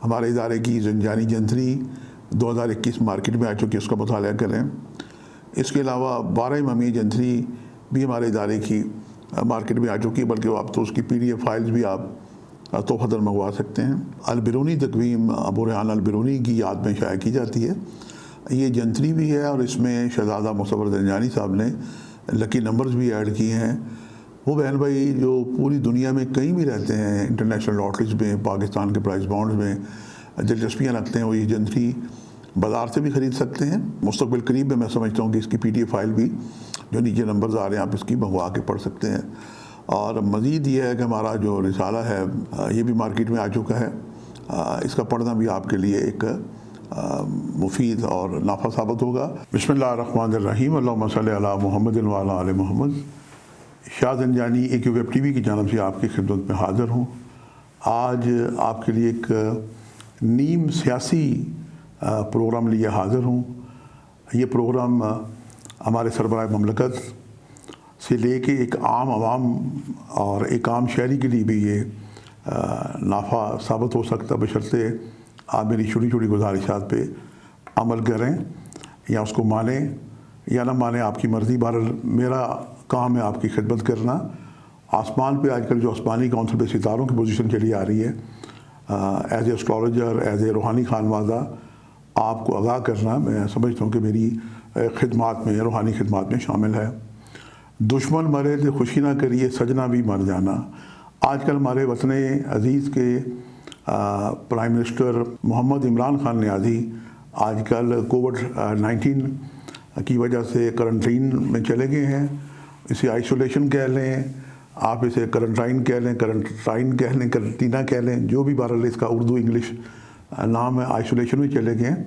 ہمارے ادارے کی زنجانی جنتری 2021 مارکیٹ میں آ چکی ہے، اس کا مطالعہ کریں۔ اس کے علاوہ 12 امامیہ جنتری بھی ہمارے ادارے کی مارکیٹ میں آ چکی ہے، بلکہ آپ تو اس کی PDF فائلز بھی آپ تحفۃً منگوا سکتے ہیں۔ البرونی تقویم ابو ریحان البرونی کی یاد میں شائع کی جاتی ہے۔ یہ جنتری بھی ہے اور اس میں شہزادہ مصور زنجانی صاحب نے لکی نمبرز بھی ایڈ کیے ہیں۔ وہ بہن بھائی جو پوری دنیا میں کہیں بھی رہتے ہیں، انٹرنیشنل لاٹریز میں، پاکستان کے پرائز بانڈز میں دلچسپیاں رکھتے ہیں، وہ یہ جنتری بازار سے بھی خرید سکتے ہیں۔ مستقبل قریب میں سمجھتا ہوں کہ اس کی PDF فائل بھی جو نیچے نمبرز آ رہے ہیں آپ اس کی منگوا کے پڑھ سکتے ہیں۔ اور مزید یہ ہے کہ ہمارا جو رسالہ ہے یہ بھی مارکیٹ میں آ چکا ہے۔ اس کا پڑھنا بھی آپ کے لیے ایک مفید اور نافع ثابت ہوگا۔ بسم اللہ الرحمن الرحیم، اللہم صلی علی محمد وعلی آل محمد۔ شاہ زنجانی AQ ویب TV کی جانب سے آپ کی خدمت میں حاضر ہوں۔ آج آپ کے لیے ایک نیم سیاسی پروگرام لیے حاضر ہوں۔ یہ پروگرام ہمارے سربراہ مملکت سے لے کے ایک عام عوام اور ایک عام شہری کے لیے بھی یہ نافع ثابت ہو سکتا، بشرطے آپ میری چھوٹی چھوٹی گزارشات پہ عمل کریں، یا اس کو مانیں یا نہ مانیں، آپ کی مرضی۔ بہرحال میرا کام ہے آپ کی خدمت کرنا۔ آسمان پہ آج کل جو آسمانی کونسل پہ ستاروں کی پوزیشن چلی آ رہی ہے، as a astrologer, as a روحانی خانوادہ آپ کو آگاہ کرنا، میں سمجھتا ہوں کہ میری خدمات میں، روحانی خدمات میں شامل ہے۔ دشمن مرے تو خوشی نہ کریے، سجنا بھی مر جانا۔ آج کل ہمارے وطن عزیز کے پرائم منسٹر محمد عمران خان نیازی آج کل COVID-19 کی وجہ سے کرنٹائن میں چلے گئے ہیں۔ اسے آئسولیشن کہہ لیں، آپ اسے کرنٹائن کہہ لیں، کرنٹینہ کہہ لیں، جو بھی بہرحال اس کا اردو انگلش نام ہے، آئسولیشن میں چلے گئے ہیں۔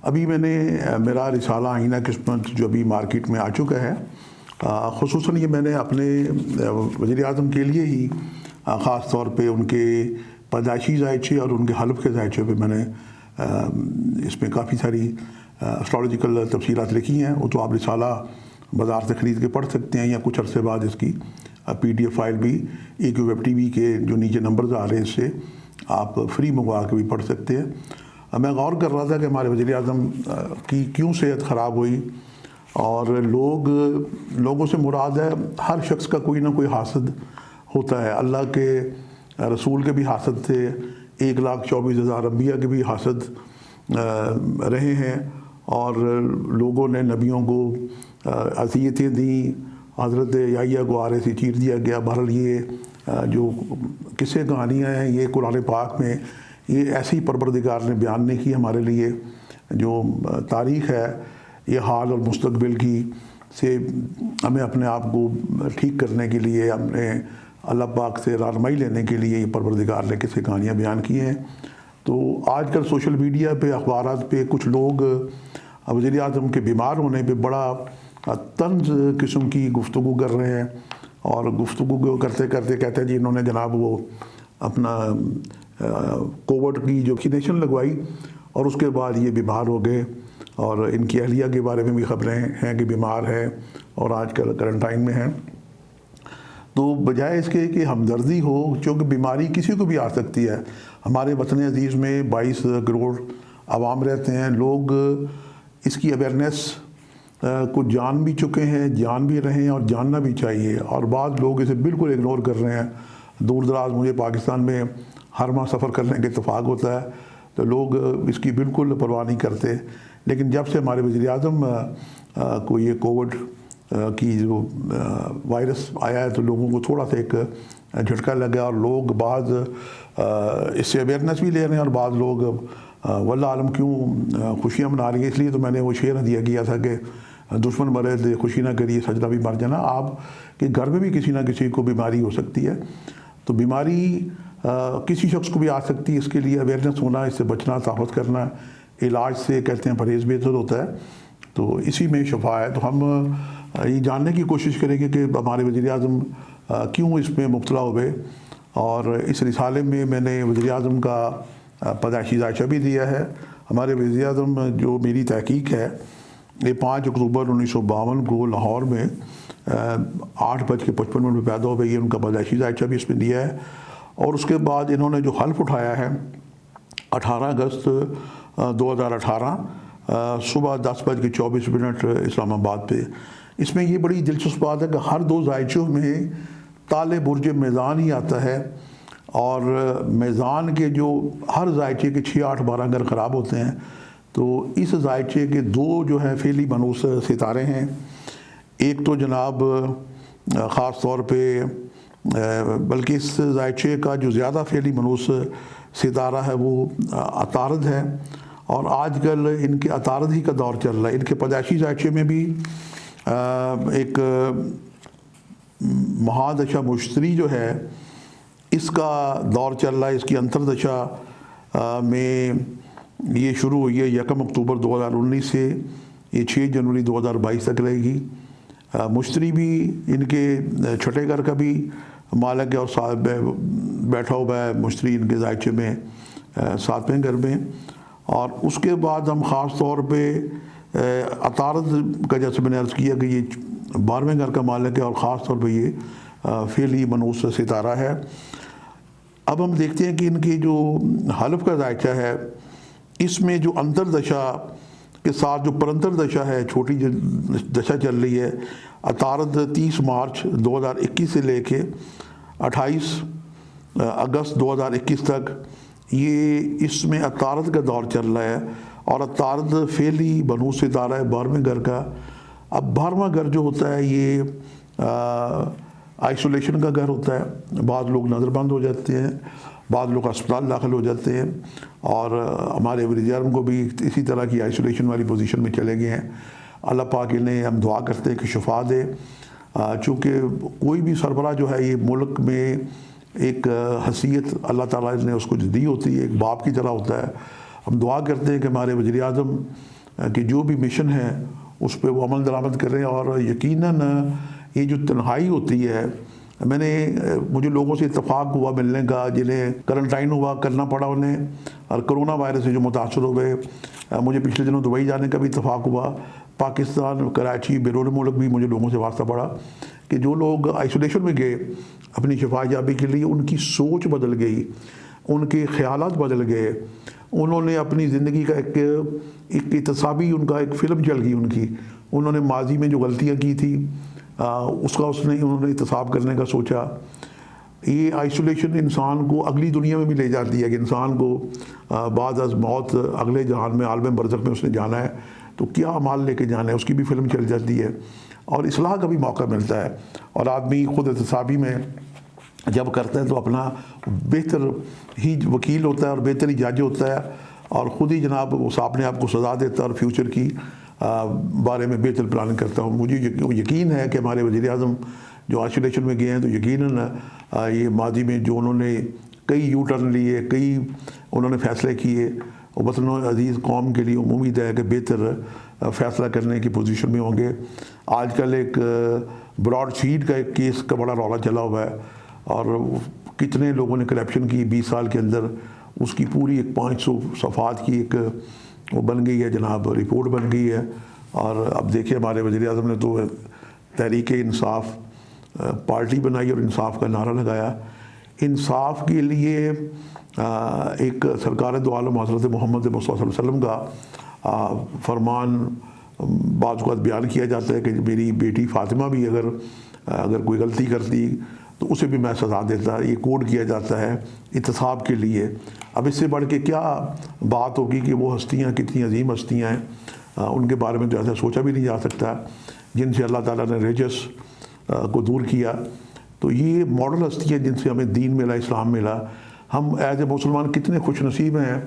ابھی میں نے میرا رسالہ آئینہ قسمت جو ابھی مارکیٹ میں آ چکا ہے، خصوصاً یہ میں نے اپنے وزیر اعظم کے لیے ہی خاص طور پہ ان کے پیدائشی ذائچے اور ان کے حلف کے ذائچے پہ میں نے اس میں کافی ساری اسٹرالوجیکل تفصیلات لکھی ہیں۔ وہ تو آپ رسالہ بازار سے خرید کے پڑھ سکتے ہیں، یا کچھ عرصے بعد اس کی PDF فائل بھی AQ ویب TV کے جو نیچے نمبرز آ رہے ہیں اس سے آپ فری منگوا کے بھی پڑھ سکتے ہیں۔ میں غور کر رہا تھا کہ ہمارے وزیر اعظم کی کیوں صحت خراب ہوئی، اور لوگوں سے مراد ہے ہر شخص کا کوئی نہ کوئی حاسد ہوتا ہے۔ اللہ کے رسول کے بھی حاسد تھے، 1,24,000 انبیاء کے بھی حاسد رہے ہیں، اور لوگوں نے نبیوں کو اذیتیں دیں، حضرت یحییٰ کو آرے سے چیر دیا گیا۔ بہرحال یہ جو قصے کہانیاں ہیں یہ قرآن پاک میں یہ ایسی پروردگار نے بیان نہیں کی ہمارے لیے۔ جو تاریخ ہے یہ حال اور مستقبل کی سے ہمیں اپنے آپ کو ٹھیک کرنے کے لیے، اپنے اللہ پاک سے رہنمائی لینے کے لیے یہ پروردگار نے قصے کہانیاں بیان کی ہیں۔ تو آج کل سوشل میڈیا پہ، اخبارات پہ کچھ لوگ وزیر اعظم کے بیمار ہونے پہ بڑا طنز قسم کی گفتگو کر رہے ہیں، اور گفتگو کرتے کرتے کہتے ہیں جی انہوں نے جناب وہ اپنا کووڈ کی جو ویکسینیشن لگوائی اور اس کے بعد یہ بیمار ہو گئے، اور ان کی اہلیہ کے بارے میں بھی خبریں ہیں کہ بیمار ہے اور آج کل کرنٹائن میں ہیں۔ تو بجائے اس کے کہ ہمدردی ہو، چونکہ بیماری کسی کو بھی آ سکتی ہے۔ ہمارے وطن عزیز میں 22 کروڑ عوام رہتے ہیں، لوگ اس کی اویئرنیس کو جان بھی چکے ہیں، جان بھی رہے ہیں اور جاننا بھی چاہیے، اور بعض لوگ اسے بالکل اگنور کر رہے ہیں۔ دور دراز مجھے پاکستان میں ہر ماہ سفر کرنے کا اتفاق ہوتا ہے، تو لوگ اس کی بالکل پرواہ نہیں کرتے۔ لیکن جب سے ہمارے وزیر اعظم کو یہ کووڈ کی جو وائرس آیا ہے تو لوگوں کو تھوڑا سا ایک جھٹکا لگا، اور لوگ بعض اس سے اویئرنیس بھی لے رہے ہیں، اور بعض لوگ واللہ عالم کیوں خوشیاں منا رہی ہیں۔ اس لیے تو میں نے وہ شعر ہدیہ کیا تھا کہ دشمن مرے تو خوشی نہ کریے، سجدہ بھی مر جانا۔ آپ کے گھر میں بھی کسی نہ کسی کو بیماری ہو سکتی ہے، تو بیماری کسی شخص کو بھی آ سکتی ہے۔ اس کے لیے اویئرنیس ہونا، اس سے بچنا، تحفظ کرنا، علاج سے کہتے ہیں پرہیز بہتر ہوتا ہے، تو اسی میں شفا ہے۔ تو ہم یہ جاننے کی کوشش کریں گے کہ ہمارے وزیر اعظم کیوں اس میں مبتلا ہوئے، اور اس رسالے میں میں نے وزیر اعظم کا پیدائشی ذائچہ بھی دیا ہے۔ ہمارے وزیر اعظم جو میری تحقیق ہے یہ 5 اکتوبر 1952 کو لاہور میں 8:55 میں پیدا ہوئے، یہ ان کا پیدائشی ذائچہ بھی اس میں دیا ہے۔ اور اس کے بعد انہوں نے جو حلف اٹھایا ہے 18 اگست 2018 صبح 10:24 اسلام آباد پہ۔ اس میں یہ بڑی دلچسپ بات ہے کہ ہر 2 ذائچوں میں تالِ برج میزان ہی آتا ہے، اور میزان کے جو ہر ذائچے کے 6، 8، 12 اگر خراب ہوتے ہیں تو اس ذائچے کے 2 جو ہیں فعلی منحوس ستارے ہیں۔ ایک تو جناب خاص طور پہ بلکہ اس ذائچے کا جو زیادہ فعلی منحوس ستارہ ہے وہ عطارد ہے، اور آج کل ان کے عطارد ہی کا دور چل رہا ہے۔ ان کے پیدائشی ذائچے میں بھی ایک مہادشا مشتری جو ہے اس کا دور چل رہا ہے۔ اس کی انتردشا میں یہ شروع ہوئی ہے 1 اکتوبر 2019 سے، یہ 6 جنوری 2022 تک رہے گی۔ مشتری بھی ان کے چھٹے گھر کا بھی مالک ہے، اور صاحب بیٹھا ہوا ہے مشتری ان کے ذائچے میں 7ویں گھر میں۔ اور اس کے بعد ہم خاص طور پہ عطارد کا، جیسے میں نے عرض کیا کہ یہ 12ویں گھر کا مالک ہے، اور خاص طور پہ یہ فعلی منحوس ستارہ ہے۔ اب ہم دیکھتے ہیں کہ ان کی جو حلف کا ذائچہ ہے اس میں جو انتردشا کے ساتھ جو پرنتر دشا ہے، چھوٹی دشا چل رہی ہے، عطارد 30 مارچ 2021 سے لے کے 28 اگست 2021 تک یہ اس میں عطارد کا دور چل رہا ہے، اور عطارد فعلی منحوس ستارہ ہے 12ویں گھر کا۔ اب 12واں گھر جو ہوتا ہے یہ آئسولیشن کا گھر ہوتا ہے۔ بعض لوگ نظر بند ہو جاتے ہیں، بعض لوگ اسپتال داخل ہو جاتے ہیں، اور ہمارے وزیر اعظم کو بھی اسی طرح کی آئسولیشن والی پوزیشن میں چلے گئے ہیں۔ اللہ پاک انہیں ہم دعا کرتے ہیں کہ شفا دے، چونکہ کوئی بھی سربراہ جو ہے یہ ملک میں ایک حیثیت اللہ تعالیٰ نے اس کو دی ہوتی ہے، ایک باپ کی طرح ہوتا ہے۔ ہم دعا کرتے ہیں کہ ہمارے وزیر اعظم کی جو بھی مشن ہے اس پہ وہ عمل درآمد کریں، اور یقیناً یہ جو تنہائی ہوتی ہے، مجھے لوگوں سے اتفاق ہوا ملنے کا جنہیں کرنٹائن ہوا کرنا پڑا انہیں، اور کرونا وائرس سے جو متاثر ہوئے۔ مجھے پچھلے دنوں دبئی جانے کا بھی اتفاق ہوا، پاکستان، کراچی، بیرون ملک بھی مجھے لوگوں سے واسطہ پڑا کہ جو لوگ آئسولیشن میں گئے اپنی شفا یابی کے لیے، ان کی سوچ بدل گئی، ان کے خیالات بدل گئے، انہوں نے اپنی زندگی کا ایک اتصابی ان کا ایک فلم چل گئی ان کی، انہوں نے ماضی میں جو غلطیاں کی تھی اس کا انہوں نے احتساب کرنے کا سوچا۔ یہ آئسولیشن انسان کو اگلی دنیا میں بھی لے جاتی ہے کہ انسان کو بعد از موت اگلے جہان میں، عالم برزخ میں اس نے جانا ہے تو کیا اعمال لے کے جانا ہے، اس کی بھی فلم چل جاتی ہے، اور اصلاح کا بھی موقع ملتا ہے۔ اور آدمی خود احتسابی میں جب کرتا ہے تو اپنا بہتر ہی وکیل ہوتا ہے اور بہتر ہی جج ہوتا ہے، اور خود ہی جناب اس اپنے آپ کو سزا دیتا ہے اور فیوچر کی بارے میں بہتر پلاننگ کرتا ہوں۔ مجھے یقین ہے کہ ہمارے وزیر اعظم جو آئسولیشن میں گئے ہیں تو یقیناً یہ ماضی میں جو انہوں نے کئی یو ٹرن لیے، کئی انہوں نے فیصلے کیے، وطن عزیز قوم کے لیے امید ہے کہ بہتر فیصلہ کرنے کی پوزیشن میں ہوں گے۔ آج کل ایک براڈ شیٹ کا ایک کیس کا بڑا رولا چلا ہوا ہے، اور کتنے لوگوں نے کرپشن کی 20 سال کے اندر، اس کی پوری ایک 500 صفحات کی ایک وہ بن گئی ہے جناب، رپورٹ بن گئی ہے۔ اور اب دیکھیں ہمارے وزیر اعظم نے تو تحریک انصاف پارٹی بنائی اور انصاف کا نعرہ لگایا۔ انصاف کے لیے ایک سرکار دو عالم حضرت محمد مصطفیٰ صلی اللہ علیہ وسلم کا فرمان بعض اوقات بیان کیا جاتا ہے کہ میری بیٹی فاطمہ بھی اگر کوئی غلطی کرتی تو اسے بھی میں سزا دیتا، یہ کوڈ کیا جاتا ہے احتساب کے لیے۔ اب اس سے بڑھ کے کیا بات ہوگی کہ وہ ہستیاں کتنی عظیم ہستیاں ہیں، ان کے بارے میں تو ایسا سوچا بھی نہیں جا سکتا، جن سے اللہ تعالیٰ نے رجس کو دور کیا۔ تو یہ ماڈل ہستی ہے جن سے ہمیں دین ملا، اسلام ملا۔ ہم ایز اے مسلمان کتنے خوش نصیب ہیں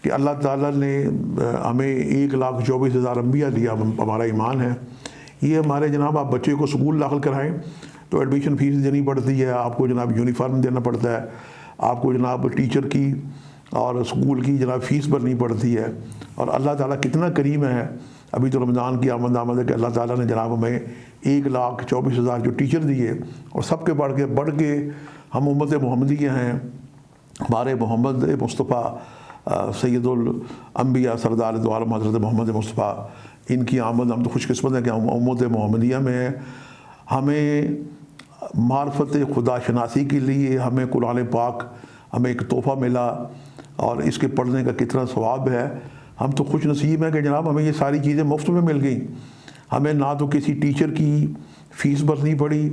کہ اللہ تعالیٰ نے ہمیں 1,24,000 انبیاء دیا، ہمارا ایمان ہے۔ یہ ہمارے جناب آپ بچے کو سکول داخل کرائیں تو ایڈمیشن فیس دینی پڑتی ہے، آپ کو جناب یونیفارم دینا پڑتا ہے، آپ کو جناب ٹیچر کی اور اسکول کی جناب فیس بھرنی پڑتی ہے۔ اور اللہ تعالیٰ کتنا کریم ہے، ابھی تو رمضان کی آمد ہے کہ اللہ تعالیٰ نے جناب ہمیں 1,24,000 جو ٹیچر دیے، اور سب کے بڑھ کے ہم امت محمدیہ ہیں۔ ہمارے محمد مصطفیٰ سید الانبیاء سردار دو عالم حضرت محمد مصطفیٰ، ان کی آمد، ہم تو خوش قسمت ہیں کہ ہم امت محمدیہ میں ہیں۔ ہمیں معرفت خدا شناسی کے لیے ہمیں قرآن پاک ہمیں ایک تحفہ ملا، اور اس کے پڑھنے کا کتنا ثواب ہے. ہم تو خوش نصیب ہیں کہ جناب ہمیں یہ ساری چیزیں مفت میں مل گئیں. ہمیں نہ تو کسی ٹیچر کی فیس بھرنی پڑی،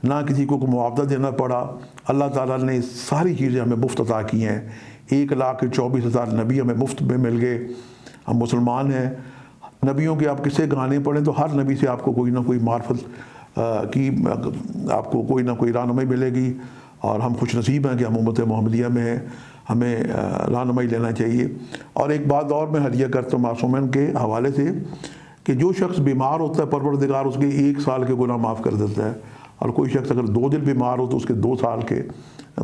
نہ کسی کو معاوضہ دینا پڑا. اللہ تعالیٰ نے ساری چیزیں ہمیں مفت عطا کی ہیں. 1,24,000 نبی ہمیں مفت میں مل گئے. ہم مسلمان ہیں. نبیوں کے آپ کسے گانے پڑھیں تو ہر نبی سے آپ کو کوئی نہ کوئی معرفت کی آپ کو کوئی نہ کوئی رہنمائی ملے گی. اور ہم خوش نصیب ہیں کہ ہم امت محمدیہ میں ہیں. ہمیں رہنمائی لینا چاہیے. اور ایک بات اور میں ہدیہ کرتا ہوں معصومین کے حوالے سے کہ جو شخص بیمار ہوتا ہے پروردگار اس کے 1 سال کے گناہ معاف کر دیتا ہے. اور کوئی شخص اگر 2 دن بیمار ہو تو اس کے 2 سال کے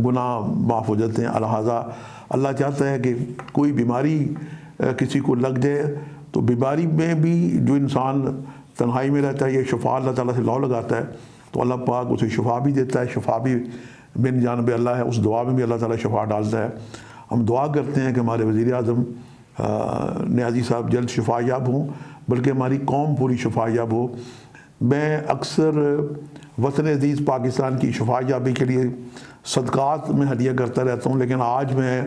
گناہ معاف ہو جاتے ہیں. لہٰذا اللہ چاہتا ہے کہ کوئی بیماری کسی کو لگ جائے تو بیماری میں بھی جو انسان تنہائی میں رہتا ہے یہ شفا اللہ تعالیٰ سے لو لگاتا ہے تو اللہ پاک اسے شفا بھی دیتا ہے. شفا بھی من جانب اللہ ہے. اس دعا میں بھی اللہ تعالیٰ شفا ڈالتا ہے. ہم دعا کرتے ہیں کہ ہمارے وزیر اعظم نیازی صاحب جلد شفا یاب ہوں، بلکہ ہماری قوم پوری شفا یاب ہو. میں اکثر وطن عزیز پاکستان کی شفا یابی کے لیے صدقات میں ہدیہ کرتا رہتا ہوں، لیکن آج میں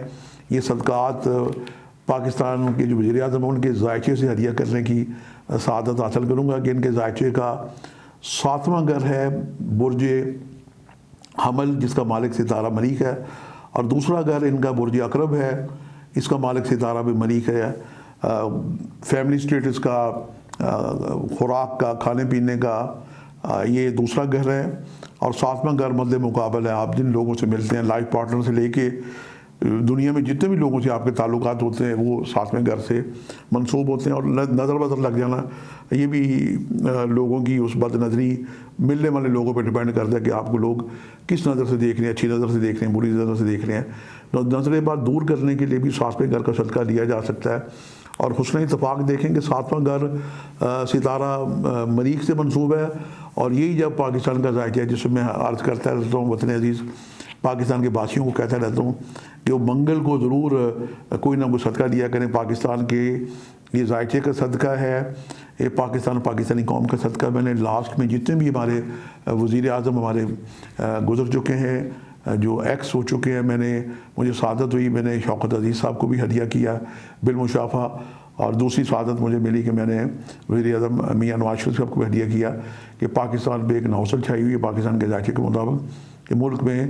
یہ صدقات پاکستان کے جو وزیر اعظم ہیں ان کے ذائچے سے ہدیہ کرنے کی سعادت حاصل کروں گا کہ ان کے ذائچے کا 7واں گھر ہے برج حمل جس کا مالک ستارہ مریخ ہے، اور دوسرا گھر ان کا برج عقرب ہے، اس کا مالک ستارہ بھی مریخ ہے. فیملی سٹیٹس کا، خوراک کا، کھانے پینے کا یہ دوسرا گھر ہے. اور 7واں گھر مد مقابل ہے. آپ جن لوگوں سے ملتے ہیں لائف پارٹنر سے لے کے دنیا میں جتنے بھی لوگوں سے آپ کے تعلقات ہوتے ہیں وہ 7ویں گھر سے منسوب ہوتے ہیں. اور نظر بدر لگ جانا یہ بھی لوگوں کی اس بد نظری ملنے والے لوگوں پہ ڈیپینڈ کرتا ہے کہ آپ کو لوگ کس نظر سے دیکھ رہے ہیں، اچھی نظر سے دیکھ رہے ہیں، بری نظر سے دیکھ رہے ہیں. نظر بات دور کرنے کے لیے بھی 7ویں گھر کا صدقہ لیا جا سکتا ہے. اور حسن اتفاق دیکھیں کہ 7واں گھر ستارہ مریخ سے منسوب ہے، اور یہی جب پاکستان کا ذائقہ ہے جس میں میں عرض کرتا رہتا ہوں وطن عزیز پاکستان کے باسیوں کو کہتا رہتا ہوں کہ وہ منگل کو ضرور کوئی نہ کوئی صدقہ دیا کریں. پاکستان کے یہ ذائقے کا صدقہ ہے، یہ پاکستانی قوم کا صدقہ. میں نے لاسٹ میں جتنے بھی ہمارے وزیر اعظم ہمارے گزر چکے ہیں، جو ایکس ہو چکے ہیں، مجھے سعادت ہوئی میں نے شوکت عزیز صاحب کو بھی ہدیہ کیا بالمشافہ. اور دوسری سعادت مجھے ملی کہ میں نے وزیر اعظم میاں نواز شریف صاحب کو بھی ہدیہ کیا کہ پاکستان پہ ایک نوسل چھائی ہوئی ہے پاکستان کے ذائقے کے مطابق کہ ملک میں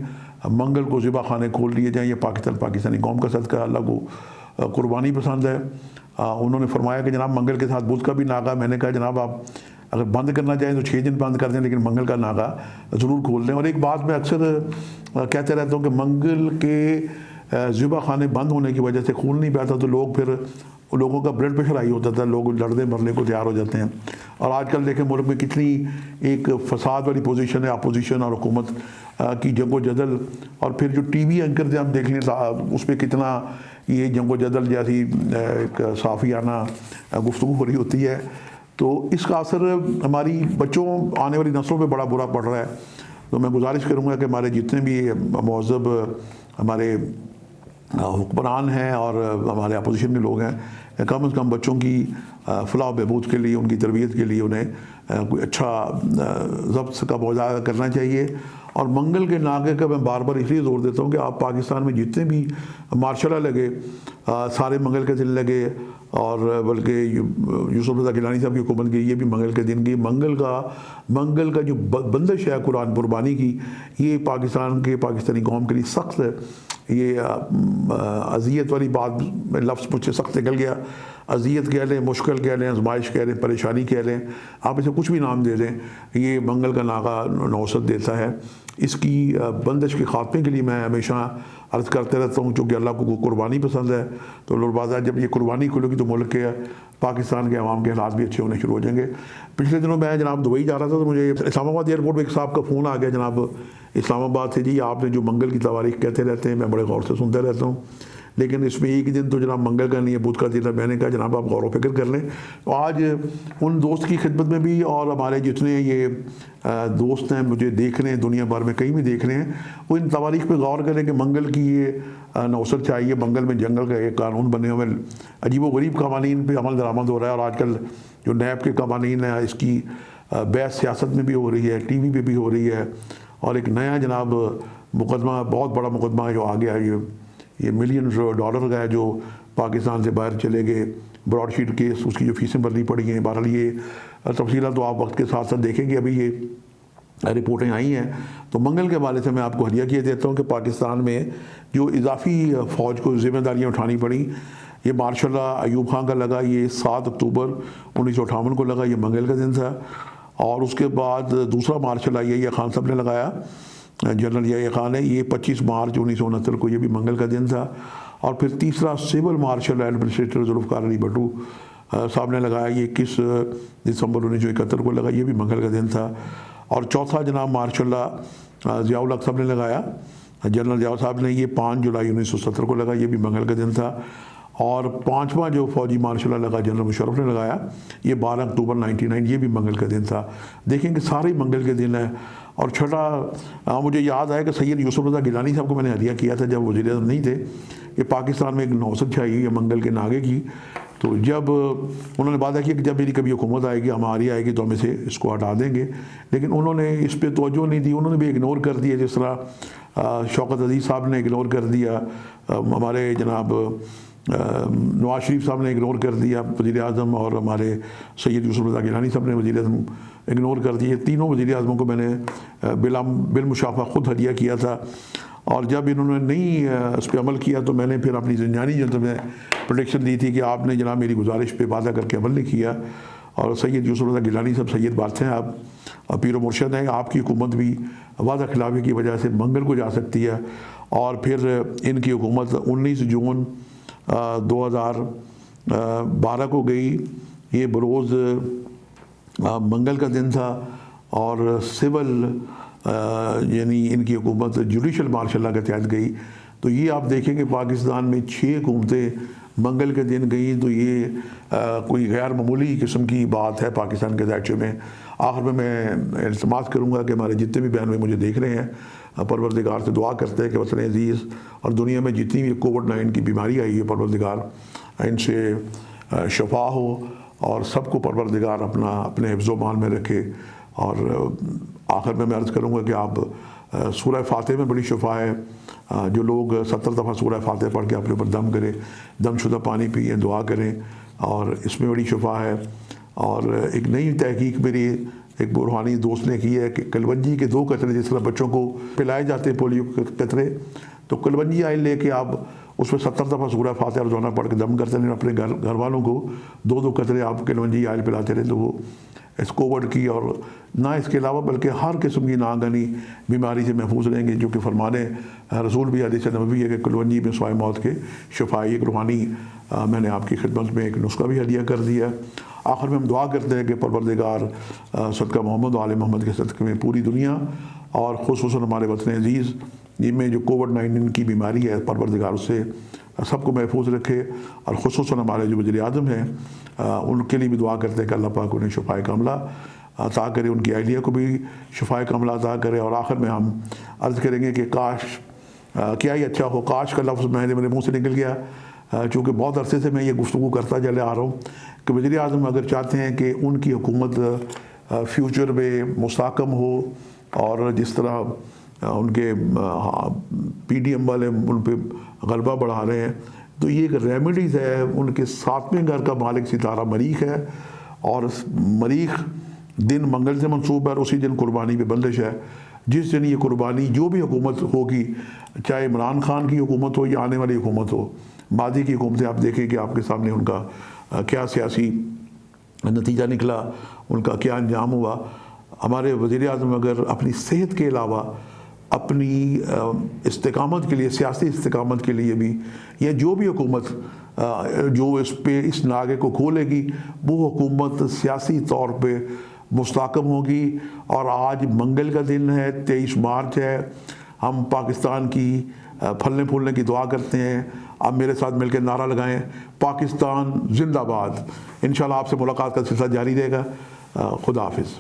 منگل کو ذبح خانے کھول دیے جائیں. یہ پاکستانی قوم کا صدقہ. اللہ کو قربانی پسند ہے. انہوں نے فرمایا کہ جناب منگل کے ساتھ بدھ کا بھی ناغہ. میں نے کہا جناب آپ اگر بند کرنا چاہیں تو 6 دن بند کر دیں، لیکن منگل کا ناغہ ضرور کھول دیں. اور ایک بات میں اکثر کہتے رہتا ہوں کہ منگل کے ذبح خانے بند ہونے کی وجہ سے خون نہیں بہتا تو لوگوں کا بلڈ پریشر ہائی ہوتا تھا، لوگ لڑنے مرنے کو تیار ہو جاتے ہیں. اور آج کل دیکھیں ملک میں کتنی ایک فساد والی پوزیشن ہے، اپوزیشن اور حکومت کی جنگ و جدل. اور پھر جو ٹی وی اینکر ہم دیکھ لیں اس پہ کتنا یہ جنگ و جدل جیسی ایک صافیانہ گفتگو ہو رہی ہوتی ہے. تو اس کا اثر ہماری بچوں آنے والی نسلوں پہ بڑا برا پڑ رہا ہے. تو میں گزارش کروں گا کہ ہمارے جتنے بھی مہذب ہمارے حکمران ہیں اور ہمارے اپوزیشن کے لوگ ہیں، کم از کم بچوں کی فلاح و بہبود کے لیے، ان کی تربیت کے لیے انہیں کوئی اچھا ضبط کا مظاہرہ کرنا چاہیے. اور منگل کے ناغے کا میں بار بار اس لیے زور دیتا ہوں کہ آپ پاکستان میں جتنے بھی مارشل لا لگے سارے منگل کے دن لگے، اور بلکہ یوسف رضا گیلانی صاحب کی حکومت کی یہ بھی منگل کے دن کی. منگل کا جو بندش ہے قرآن قربانی کی، یہ پاکستانی قوم کے لیے سخت ہے. یہ اذیت والی بات لفظ مجھ سے سخت نکل گیا. اذیت کہہ لیں، مشکل کہہ لیں، آزمائش کہہ لیں، پریشانی کہہ لیں، آپ اسے کچھ بھی نام دے دیں، یہ منگل کا ناغہ نوست دیتا ہے. اس کی بندش کے خاتمے کے لیے میں ہمیشہ عرض کرتے رہتا ہوں چونکہ اللہ کو قربانی پسند ہے. تو لوگ جب یہ قربانی کھلے گی تو ملک کے پاکستان کے عوام کے حالات بھی اچھے ہونے شروع ہو جائیں گے. پچھلے دنوں میں جناب دبئی جا رہا تھا تو مجھے اسلام آباد ایئرپورٹ پہ ایک صاحب کا فون آ گیا، جناب اسلام آباد سے، جی آپ نے جو منگل کی تواریخ کہتے رہتے ہیں میں بڑے غور سے سنتا رہتا ہوں، لیکن اس میں ایک دن تو جناب منگل کا نہیں ہے، بدھ کا دن ہے. میں نے کہا جناب آپ غور و فکر کر لیں. تو آج ان دوست کی خدمت میں بھی اور ہمارے جتنے یہ دوست ہیں مجھے دیکھ رہے ہیں دنیا بھر میں کہیں بھی دیکھ رہے ہیں، وہ ان تواریخ پہ غور کریں کہ منگل کی یہ نوست چاہیے. منگل میں جنگل کا ایک قانون بنے ہوئے عجیب و غریب قوانین پہ عمل درآمد ہو رہا ہے. اور آج کل جو نیب کے قوانین ہیں اس کی بحث سیاست میں بھی ہو رہی ہے، ٹی وی پہ بھی ہو رہی ہے. اور ایک نیا جناب مقدمہ، بہت بڑا مقدمہ جو آ گیا ہے یہ ملینز ڈالر کا ہے جو پاکستان سے باہر چلے گئے، براڈ شیٹ کیس اس کی جو فیسیں بھرنی پڑی ہیں۔ بہرحال یہ تفصیلات تو آپ وقت کے ساتھ ساتھ دیکھیں گے، ابھی یہ رپورٹیں آئی ہیں۔ تو منگل کے حوالے سے میں آپ کو ہدیہ کیے دیتا ہوں کہ پاکستان میں جو اضافی فوج کو ذمہ داریاں اٹھانی پڑیں، یہ مارشاء اللہ ایوب خان کا لگا، یہ 7 اکتوبر 1958 کو لگا، یہ منگل کا دن تھا۔ اور اس کے بعد دوسرا مارشل یحییٰ خان صاحب نے لگایا، جنرل یحییٰ خان ہے، یہ 25 مارچ 1969 کو، یہ بھی منگل کا دن تھا۔ اور پھر تیسرا civil martial administrator Zulfiqar Ali Bhutto صاحب نے لگایا، یہ 21 دسمبر 1971 کو لگا، یہ بھی منگل کا دن تھا۔ اور چوتھا جناب مارشل ضیاء الحق صاحب نے لگایا، جنرل ضیاء صاحب نے، یہ 5 جولائی 1970 کو لگا، یہ بھی منگل کا دن تھا۔ اور 5واں جو فوجی مارشل لگا جنرل مشرف نے لگایا، یہ 12 اکتوبر 99، یہ بھی منگل کا دن تھا۔ دیکھیں کہ سارے منگل کے دن ہیں۔ اور چھٹا مجھے یاد آیا کہ سید یوسف رضا گیلانی صاحب کو میں نے ہدیہ کیا تھا جب وزیر اعظم نہیں تھے، کہ پاکستان میں ایک نوست چھائی ہوئی ہے منگل کے ناگے کی۔ تو جب انہوں نے وعدہ کیا کہ جب میری کبھی حکومت آئے گی، ہماری آئے گی، تو ہم اسے اس کو ہٹا دیں گے، لیکن انہوں نے اس پہ توجہ نہیں دی، انہوں نے بھی اگنور کر دیا، جس طرح شوکت عزیز صاحب نے اگنور کر دیا، ہمارے جناب نواز شریف صاحب نے اگنور کر دیا وزیر اعظم، اور ہمارے سید یوسف رضا گیلانی صاحب نے وزیر اعظم اگنور کر دیے۔ تینوں وزیر اعظموں کو میں نے بالمشافہ خود ہدیہ کیا تھا، اور جب انہوں نے نہیں اس پہ عمل کیا تو میں نے پھر اپنی زنجانی جلسے میں پروڈکشن دی تھی کہ آپ نے جناب میری گزارش پہ وعدہ کر کے عمل نہیں کیا۔ اور سید یوسف رضا گیلانی صاحب سید بات ہیں، آپ پیر و مرشد ہیں، آپ کی حکومت بھی وعدہ خلافی کی وجہ سے منگل کو جا سکتی ہے۔ اور پھر ان کی حکومت 19 جون 2012 کو گئی، یہ بروز منگل کا دن تھا۔ اور سول یعنی ان کی حکومت جوڈیشل مارشل لا کے تحت گئی۔ تو یہ آپ دیکھیں کہ پاکستان میں 6 حکومتیں منگل کے دن گئیں، تو یہ کوئی غیر معمولی قسم کی بات ہے پاکستان کے دائرے میں۔ آخر میں التماس کروں گا کہ ہمارے جتنے بھی بہن بھائی مجھے دیکھ رہے ہیں، پروردگار سے دعا کرتے ہیں کہ وطن عزیز اور دنیا میں جتنی بھی کووڈ-19 کی بیماری آئی ہے، پروردگار ان سے شفا ہو، اور سب کو پروردگار اپنے حفظ و امان میں رکھے۔ اور آخر میں عرض کروں گا کہ آپ سورہ فاتح میں بڑی شفا ہے، جو لوگ 70 دفعہ سورہ فاتح پڑھ کے اپنے اوپر دم کریں، دم شدہ پانی پئیں، دعا کریں، اور اس میں بڑی شفا ہے۔ اور ایک نئی تحقیق میری ایک روحانی دوست نے کی ہے کہ کلونجی کے 2 قطرے جس طرح بچوں کو پلائے جاتے ہیں پولیو کے قطرے، تو کلونجی آئل لے کے آپ اس میں 70 دفعہ سورہ فاتحہ روزانہ پڑھ کے دم کرتے ہیں، اپنے گھر والوں کو 2 قطرے آپ کلونجی آئل پلاتے رہیں، تو وہ اس کووڈ کی اور نہ اس کے علاوہ بلکہ ہر قسم کی ناگہانی بیماری سے محفوظ رہیں گے، جو کہ فرمان رسول بھی حدیث نبوی ہے کہ کلونجی میں سوائے موت کے شفائی۔ ایک روحانی میں نے آپ کی خدمت میں ایک نسخہ بھی ہدیہ کر دیا۔ آخر میں ہم دعا کرتے ہیں کہ پروردگار صدقہ محمد و آل محمد کے صدقے میں پوری دنیا اور خصوصاً ہمارے وطن عزیز جن میں جو کووڈ-19 کی بیماری ہے، پروردگار اس سے سب کو محفوظ رکھے، اور خصوصاً ہمارے جو وزیر اعظم ہیں ان کے لیے بھی دعا کرتے ہیں کہ اللہ پاک انہیں شفائے کاملہ عطا کرے، ان کی اہلیہ کو بھی شفائے کاملہ عطا کرے۔ اور آخر میں ہم عرض کریں گے کہ کاش، کیا ہی اچھا ہو، کاش کا لفظ میرے منہ سے نکل گیا، چونکہ بہت عرصے سے میں یہ گفتگو کرتا چلے آ رہا ہوں کہ وزیر اعظم اگر چاہتے ہیں کہ ان کی حکومت فیوچر میں مستحکم ہو، اور جس طرح ان کے پی ڈی ایم والے ان پہ غلبہ بڑھا رہے ہیں، تو یہ ایک ریمیڈیز ہے۔ ان کے 7ویں گھر کا مالک ستارہ مریخ ہے، اور مریخ دن منگل سے منسوب ہے، اور اسی دن قربانی پہ بندش ہے۔ جس دن یہ قربانی جو بھی حکومت ہوگی، چاہے عمران خان کی حکومت ہو یا آنے والی حکومت ہو، ماضی کی حکومتیں آپ دیکھیں کہ آپ کے سامنے ان کا کیا سیاسی نتیجہ نکلا، ان کا کیا انجام ہوا۔ ہمارے وزیر اعظم اگر اپنی صحت کے علاوہ اپنی استقامت کے لیے، سیاسی استقامت کے لیے بھی، یا جو بھی حکومت جو اس ناگے کو کھولے گی، وہ حکومت سیاسی طور پہ مستحکم ہوگی۔ اور آج منگل کا دن ہے، 23 مارچ ہے، ہم پاکستان کی پھلنے پھولنے کی دعا کرتے ہیں۔ آپ میرے ساتھ مل کے نعرہ لگائیں، پاکستان زندہ باد۔ انشاءاللہ آپ سے ملاقات کا سلسلہ جاری رہے گا۔ خدا حافظ۔